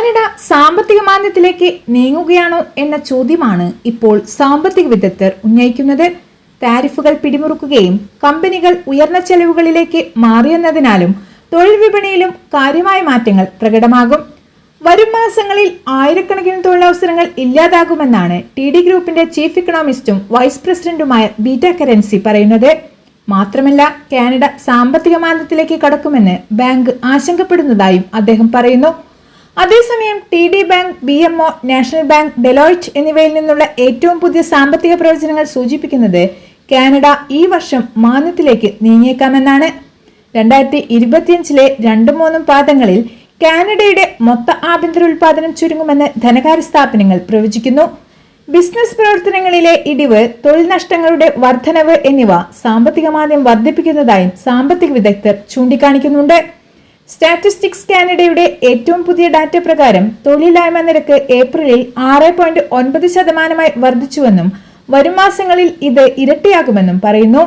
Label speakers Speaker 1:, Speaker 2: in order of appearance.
Speaker 1: Canada സാമ്പത്തിക മാന്ദ്യത്തിലേക്ക് നീങ്ങുകയാണോ എന്ന ചോദ്യമാണ് ഇപ്പോൾ സാമ്പത്തിക വിദഗ്ധർ ഉന്നയിക്കുന്നത്. താരിഫുകൾ പിടിമുറുക്കുകയും കമ്പനികൾ ഉയർന്ന ചെലവുകളിലേക്ക് മാറിയെന്നതിനാലും തൊഴിൽ വിപണിയിലും കാര്യമായ മാറ്റങ്ങൾ പ്രകടമാകും. വരും മാസങ്ങളിൽ ആയിരക്കണക്കിന് തൊഴിലവസരങ്ങൾ ഇല്ലാതാകുമെന്നാണ് TD ഗ്രൂപ്പിന്റെ ചീഫ് ഇക്കണോമിസ്റ്റും വൈസ് പ്രസിഡന്റുമായ ബീറ്റ കരൻസി പറയുന്നത്. മാത്രമല്ല, കാനഡ സാമ്പത്തിക മാന്ദ്യത്തിലേക്ക് കടക്കുമെന്ന് ബാങ്ക് ആശങ്കപ്പെടുന്നതായും അദ്ദേഹം പറയുന്നു. അതേസമയം TD bank, BMO, national bank, Deloitte എന്നിവയിൽ നിന്നുള്ള ഏറ്റവും പുതിയ സാമ്പത്തിക പ്രവചനങ്ങൾ സൂചിപ്പിക്കുന്നത് കാനഡ ഈ വർഷം മാന്ദ്യത്തിലേക്ക് നീങ്ങിയേക്കാമെന്നാണ്. 2025 2-3 പാദങ്ങളിൽ കാനഡയുടെ മൊത്ത ആഭ്യന്തര ഉൽപാദനം ചുരുങ്ങുമെന്ന് ധനകാര്യ സ്ഥാപനങ്ങൾ പ്രവചിക്കുന്നു. ബിസിനസ് പ്രവർത്തനങ്ങളിലെ ഇടിവ്, തൊഴിൽ നഷ്ടങ്ങളുടെ വർധനവ് എന്നിവ സാമ്പത്തിക മാന്ദ്യം വർദ്ധിപ്പിക്കുന്നതായും സാമ്പത്തിക വിദഗ്ധർ ചൂണ്ടിക്കാണിക്കുന്നുണ്ട്. സ്റ്റാറ്റിസ്റ്റിക്സ് കാനഡയുടെ ഏറ്റവും പുതിയ ഡാറ്റ പ്രകാരം തൊഴിലില്ലായ്മ നിരക്ക് ഏപ്രിലിൽ 6.9% വർദ്ധിച്ചുവെന്നും വരും മാസങ്ങളിൽ ഇത് ഇരട്ടിയാകുമെന്നും പറയുന്നു.